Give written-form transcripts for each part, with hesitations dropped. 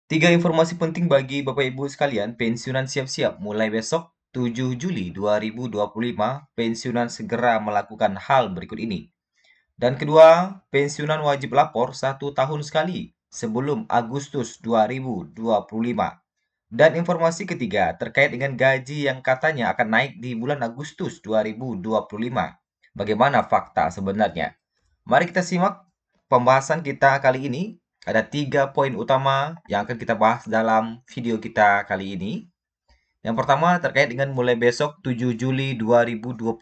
Tiga informasi penting bagi Bapak Ibu sekalian, pensiunan siap-siap mulai besok 7 Juli 2025, pensiunan segera melakukan hal berikut ini. Dan kedua, pensiunan wajib lapor 1 tahun sekali sebelum Agustus 2025. Dan informasi ketiga terkait dengan gaji yang katanya akan naik di bulan Agustus 2025. Bagaimana fakta sebenarnya? Mari kita simak pembahasan kita kali ini. Ada 3 poin utama yang akan kita bahas dalam video kita kali ini. Yang pertama terkait dengan mulai besok 7 Juli 2025,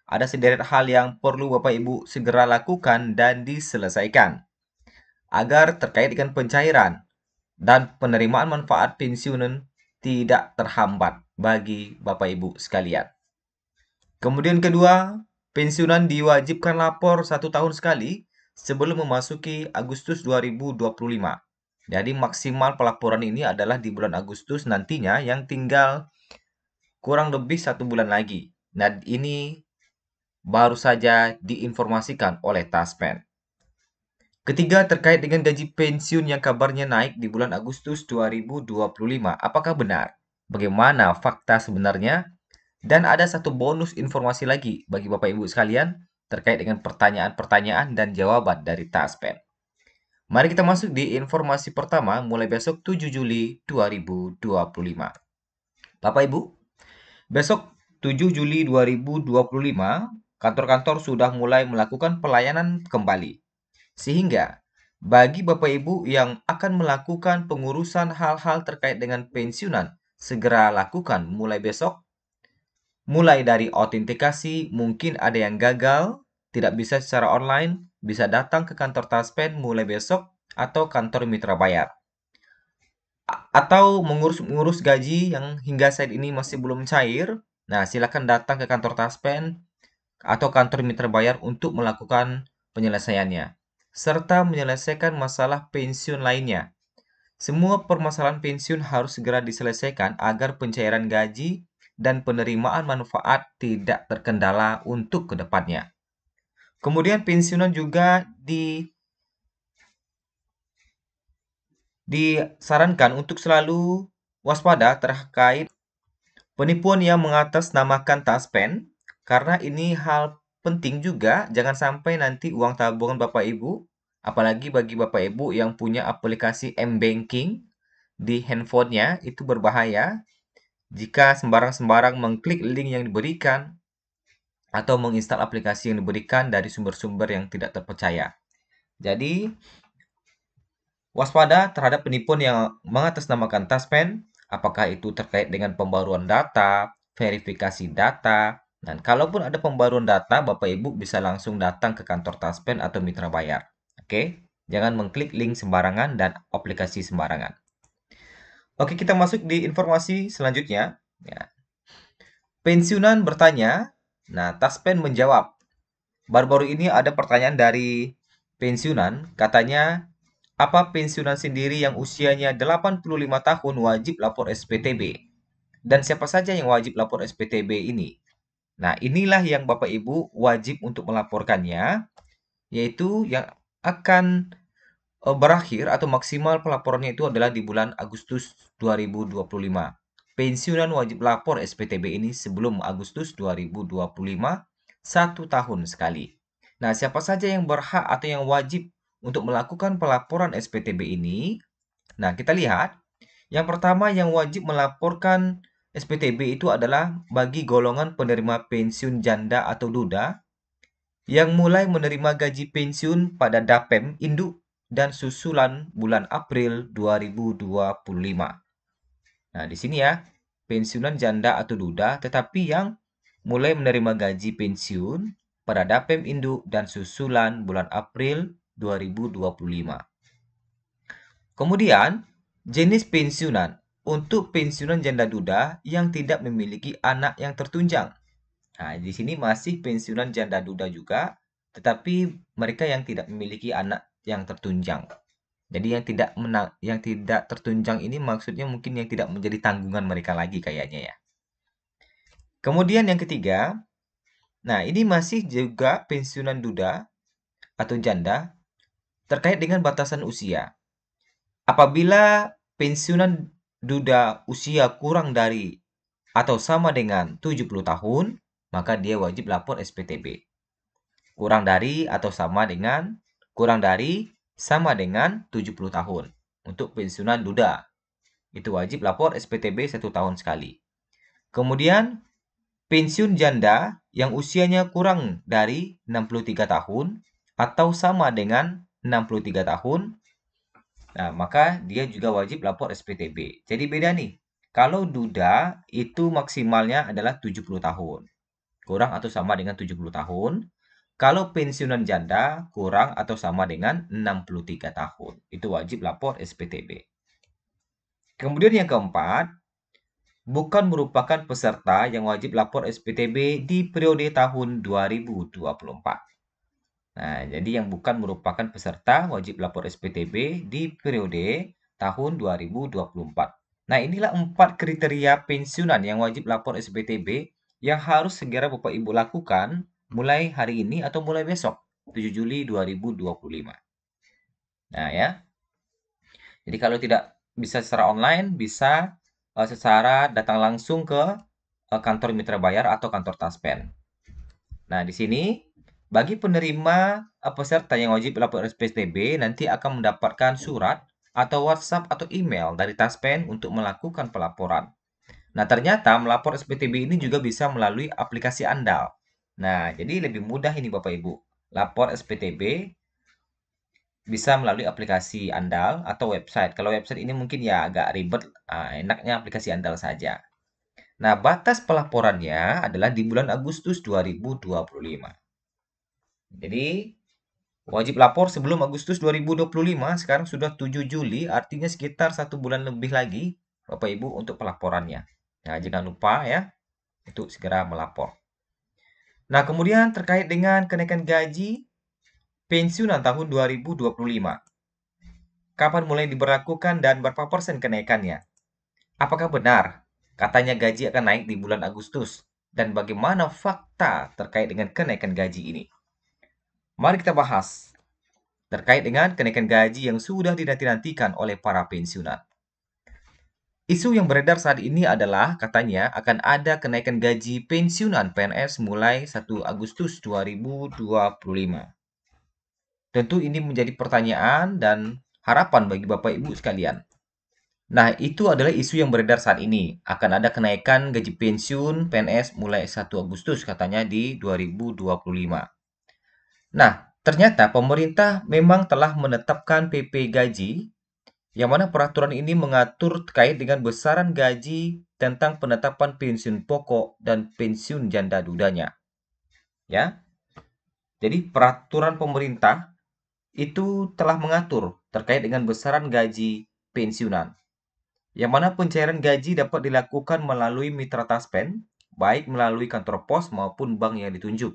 ada sederet hal yang perlu Bapak Ibu segera lakukan dan diselesaikan agar terkait dengan pencairan dan penerimaan manfaat pensiunan tidak terhambat bagi Bapak Ibu sekalian. Kemudian kedua, pensiunan diwajibkan lapor 1 tahun sekali sebelum memasuki Agustus 2025. Jadi maksimal pelaporan ini adalah di bulan Agustus nantinya yang tinggal kurang lebih 1 bulan lagi. Nah, ini baru saja diinformasikan oleh Taspen. Ketiga, terkait dengan gaji pensiun yang kabarnya naik di bulan Agustus 2025. Apakah benar? Bagaimana fakta sebenarnya? Dan ada satu bonus informasi lagi bagi Bapak Ibu sekalian terkait dengan pertanyaan-pertanyaan dan jawaban dari Taspen. Mari kita masuk di informasi pertama mulai besok 7 Juli 2025. Bapak Ibu, besok 7 Juli 2025, kantor-kantor sudah mulai melakukan pelayanan kembali. Sehingga bagi Bapak Ibu yang akan melakukan pengurusan hal-hal terkait dengan pensiunan, segera lakukan mulai besok. Mulai dari autentikasi, mungkin ada yang gagal, tidak bisa secara online, bisa datang ke kantor Taspen mulai besok atau kantor Mitra Bayar. Atau mengurus gaji yang hingga saat ini masih belum cair, nah silakan datang ke kantor Taspen atau kantor Mitra Bayar untuk melakukan penyelesaiannya, serta menyelesaikan masalah pensiun lainnya. Semua permasalahan pensiun harus segera diselesaikan agar pencairan gaji dan penerimaan manfaat tidak terkendala untuk kedepannya. Kemudian pensiunan juga disarankan untuk selalu waspada terkait penipuan yang mengatasnamakan Taspen, karena ini hal penting juga, jangan sampai nanti uang tabungan Bapak Ibu, apalagi bagi Bapak Ibu yang punya aplikasi M-Banking di handphonenya, itu berbahaya jika sembarang-sembarang mengklik link yang diberikan atau menginstal aplikasi yang diberikan dari sumber-sumber yang tidak terpercaya. Jadi, waspada terhadap penipuan yang mengatasnamakan Taspen, apakah itu terkait dengan pembaruan data, verifikasi data, dan kalaupun ada pembaruan data, Bapak Ibu bisa langsung datang ke kantor Taspen atau Mitra Bayar. Oke, jangan mengklik link sembarangan dan aplikasi sembarangan. Oke, kita masuk di informasi selanjutnya. Ya. Pensiunan bertanya, nah Taspen menjawab. Baru-baru ini ada pertanyaan dari pensiunan, katanya, apa pensiunan sendiri yang usianya 85 tahun wajib lapor SPTB? Dan siapa saja yang wajib lapor SPTB ini? Nah, inilah yang Bapak Ibu wajib untuk melaporkannya, yaitu yang akan berakhir atau maksimal pelaporannya itu adalah di bulan Agustus 2025. Pensiunan wajib lapor SPTB ini sebelum Agustus 2025, 1 tahun sekali. Nah, siapa saja yang berhak atau yang wajib untuk melakukan pelaporan SPTB ini? Nah, kita lihat. Yang pertama yang wajib melaporkan SPTB itu adalah bagi golongan penerima pensiun janda atau duda yang mulai menerima gaji pensiun pada Dapem Induk dan susulan bulan April 2025. Nah, di sini ya, pensiunan janda atau duda tetapi yang mulai menerima gaji pensiun pada Dapem Induk dan susulan bulan April 2025. Kemudian, jenis pensiunan untuk pensiunan janda duda yang tidak memiliki anak yang tertunjang. Nah, di sini masih pensiunan janda duda juga, tetapi mereka yang tidak memiliki anak yang tertunjang. Jadi yang tidak tertunjang ini maksudnya mungkin yang tidak menjadi tanggungan mereka lagi kayaknya ya. Kemudian yang ketiga, nah ini masih juga pensiunan duda atau janda terkait dengan batasan usia. Apabila pensiunan duda usia kurang dari atau sama dengan 70 tahun, maka dia wajib lapor SPTB. Kurang dari sama dengan 70 tahun. Untuk pensiunan duda, itu wajib lapor SPTB 1 tahun sekali. Kemudian, pensiun janda yang usianya kurang dari 63 tahun atau sama dengan 63 tahun, nah, maka dia juga wajib lapor SPTB. Jadi beda nih. Kalau duda itu maksimalnya adalah 70 tahun. Kurang atau sama dengan 70 tahun. Kalau pensiunan janda kurang atau sama dengan 63 tahun. Itu wajib lapor SPTB. Kemudian yang keempat, bukan merupakan peserta yang wajib lapor SPTB di periode tahun 2024. Nah, jadi yang bukan merupakan peserta wajib lapor SPTB di periode tahun 2024. Nah, inilah 4 kriteria pensiunan yang wajib lapor SPTB yang harus segera Bapak Ibu lakukan mulai hari ini atau mulai besok, 7 Juli 2025. Nah, ya. Jadi kalau tidak bisa secara online, bisa secara datang langsung ke kantor Mitra Bayar atau kantor Taspen. Nah, di sini bagi penerima peserta yang wajib lapor SPTB nanti akan mendapatkan surat atau WhatsApp atau email dari Taspen untuk melakukan pelaporan. Nah, ternyata melapor SPTB ini juga bisa melalui aplikasi andal. Nah, jadi lebih mudah ini Bapak Ibu. Lapor SPTB bisa melalui aplikasi andal atau website. Kalau website ini mungkin ya agak ribet, enaknya aplikasi andal saja. Nah, batas pelaporannya adalah di bulan Agustus 2025. Jadi, wajib lapor sebelum Agustus 2025, sekarang sudah 7 Juli, artinya sekitar 1 bulan lebih lagi, Bapak Ibu, untuk pelaporannya. Nah, jangan lupa ya, untuk segera melapor. Nah, kemudian terkait dengan kenaikan gaji pensiunan tahun 2025. Kapan mulai diberlakukan dan berapa persen kenaikannya? Apakah benar katanya gaji akan naik di bulan Agustus? Dan bagaimana fakta terkait dengan kenaikan gaji ini? Mari kita bahas terkait dengan kenaikan gaji yang sudah dinanti-nantikan oleh para pensiunan. Isu yang beredar saat ini adalah katanya akan ada kenaikan gaji pensiunan PNS mulai 1 Agustus 2025. Tentu ini menjadi pertanyaan dan harapan bagi Bapak Ibu sekalian. Nah, itu adalah isu yang beredar saat ini. Akan ada kenaikan gaji pensiun PNS mulai 1 Agustus katanya di 2025. Nah, ternyata pemerintah memang telah menetapkan PP gaji yang mana peraturan ini mengatur terkait dengan besaran gaji tentang penetapan pensiun pokok dan pensiun janda dudanya. Ya. Jadi peraturan pemerintah itu telah mengatur terkait dengan besaran gaji pensiunan. Yang mana pencairan gaji dapat dilakukan melalui mitra Taspen, baik melalui kantor pos maupun bank yang ditunjuk.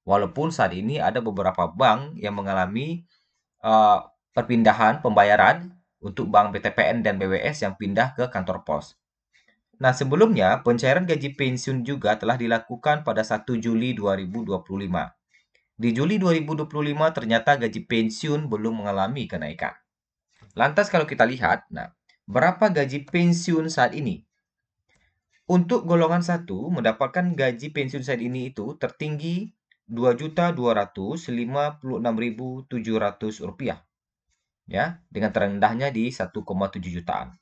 Walaupun saat ini ada beberapa bank yang mengalami perpindahan pembayaran untuk bank BTPN dan BWS yang pindah ke kantor pos. Nah, sebelumnya pencairan gaji pensiun juga telah dilakukan pada 1 Juli 2025. Di Juli 2025 ternyata gaji pensiun belum mengalami kenaikan. Lantas kalau kita lihat, nah, berapa gaji pensiun saat ini? Untuk golongan 1 mendapatkan gaji pensiun saat ini itu tertinggi Rp2.256.700 ya, dengan terendahnya di 1,7 jutaan.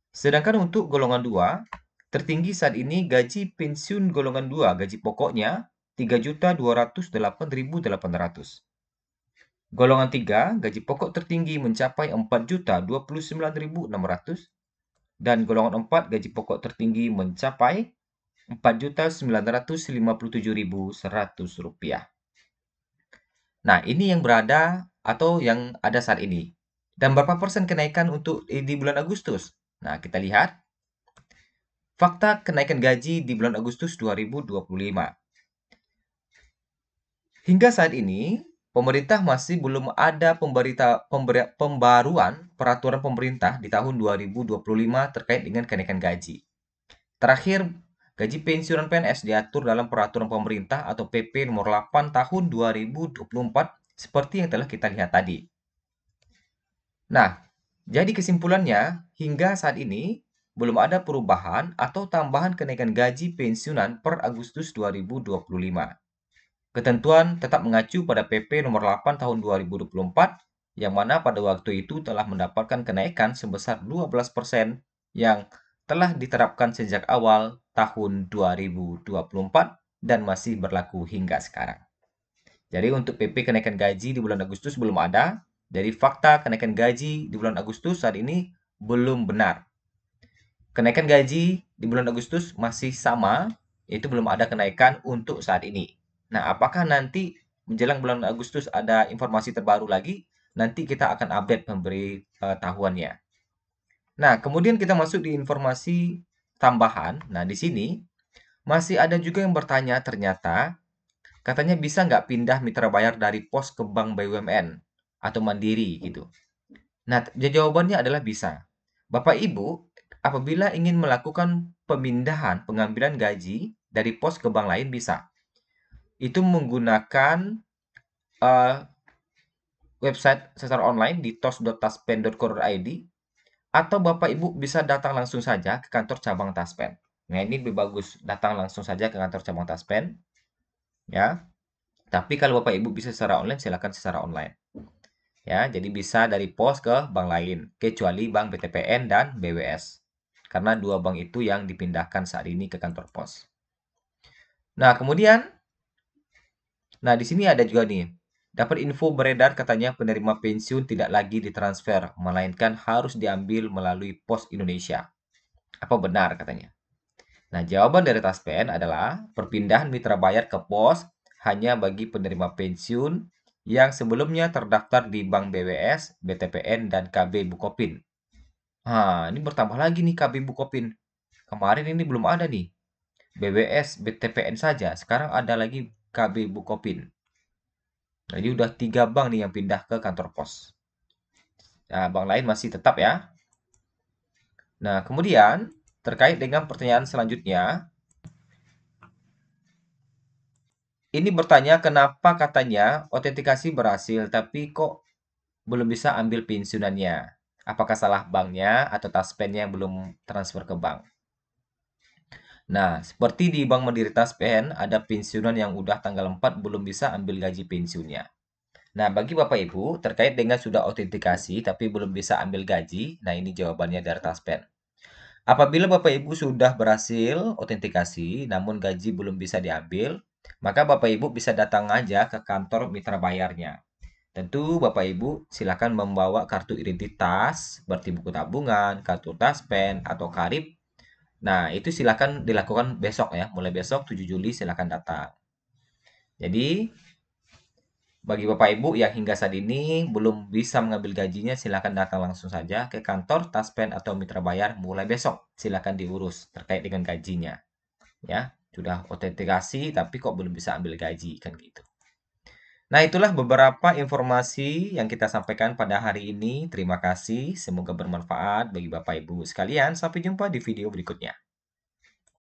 Sedangkan untuk golongan 2, tertinggi saat ini gaji pensiun golongan 2, gaji pokoknya Rp3.208.800. Golongan 3, gaji pokok tertinggi mencapai Rp4.029.600 dan golongan 4, gaji pokok tertinggi mencapai Rp4.957.100. Nah, ini yang berada atau yang ada saat ini. Dan berapa persen kenaikan untuk di bulan Agustus? Nah, kita lihat fakta kenaikan gaji di bulan Agustus 2025. Hingga saat ini, pemerintah masih belum ada pembaruan peraturan pemerintah di tahun 2025 terkait dengan kenaikan gaji. Terakhir, gaji pensiunan PNS diatur dalam peraturan pemerintah atau PP nomor 8 tahun 2024 seperti yang telah kita lihat tadi. Nah, Jadi kesimpulannya, hingga saat ini belum ada perubahan atau tambahan kenaikan gaji pensiunan per Agustus 2025. Ketentuan tetap mengacu pada PP nomor 8 tahun 2024 yang mana pada waktu itu telah mendapatkan kenaikan sebesar 12% yang telah diterapkan sejak awal tahun 2024 dan masih berlaku hingga sekarang. Jadi untuk PP kenaikan gaji di bulan Agustus belum ada. Jadi fakta kenaikan gaji di bulan Agustus saat ini belum benar. Kenaikan gaji di bulan Agustus masih sama, itu belum ada kenaikan untuk saat ini. Nah, apakah nanti menjelang bulan Agustus ada informasi terbaru lagi? Nanti kita akan update memberi tahuannya. Nah, kemudian kita masuk di informasi tambahan. Nah, di sini masih ada juga yang bertanya ternyata katanya bisa nggak pindah mitra bayar dari pos ke bank BUMN atau mandiri gitu. Nah, jawabannya adalah bisa. Bapak Ibu, apabila ingin melakukan pemindahan pengambilan gaji dari pos ke bank lain bisa. Itu menggunakan uh, website secara online di tos.taspen.co.id atau Bapak Ibu bisa datang langsung saja ke kantor cabang Taspen. Nah, ini lebih bagus datang langsung saja ke kantor cabang Taspen, ya. Tapi kalau Bapak Ibu bisa secara online, silakan secara online. Ya, jadi bisa dari pos ke bank lain, kecuali bank BTPN dan BWS. Karena dua bank itu yang dipindahkan saat ini ke kantor pos. Nah, kemudian, nah di sini ada juga nih, dapat info beredar katanya penerima pensiun tidak lagi ditransfer, melainkan harus diambil melalui Pos Indonesia. Apa benar katanya? Nah, jawaban dari Taspen adalah perpindahan mitra bayar ke pos hanya bagi penerima pensiun yang sebelumnya terdaftar di Bank BWS, BTPN, dan KB Bukopin. Nah, ini bertambah lagi nih KB Bukopin. Kemarin ini belum ada nih. BWS, BTPN saja. Sekarang ada lagi KB Bukopin. Jadi udah 3 bank nih yang pindah ke kantor pos. Nah, bank lain masih tetap ya. Nah, kemudian terkait dengan pertanyaan selanjutnya, ini bertanya kenapa katanya otentikasi berhasil tapi kok belum bisa ambil pensiunannya. Apakah salah banknya atau taspennya yang belum transfer ke bank? Nah, seperti di Bank Mandiri Taspen, ada pensiunan yang udah tanggal 4 belum bisa ambil gaji pensiunnya. Nah, bagi Bapak Ibu, terkait dengan sudah autentikasi tapi belum bisa ambil gaji, nah ini jawabannya dari Taspen. Apabila Bapak Ibu sudah berhasil autentikasi namun gaji belum bisa diambil, maka Bapak Ibu bisa datang aja ke kantor mitra bayarnya. Tentu Bapak Ibu silakan membawa kartu identitas seperti buku tabungan, kartu Taspen, atau KARIP. Nah, itu silakan dilakukan besok ya. Mulai besok 7 Juli silakan datang. Jadi, bagi Bapak Ibu yang hingga saat ini belum bisa mengambil gajinya, silakan datang langsung saja ke kantor Taspen atau Mitra Bayar mulai besok. Silakan diurus terkait dengan gajinya. Ya, sudah autentikasi tapi kok belum bisa ambil gaji kan gitu. Nah, itulah beberapa informasi yang kita sampaikan pada hari ini. Terima kasih, semoga bermanfaat bagi Bapak Ibu sekalian. Sampai jumpa di video berikutnya.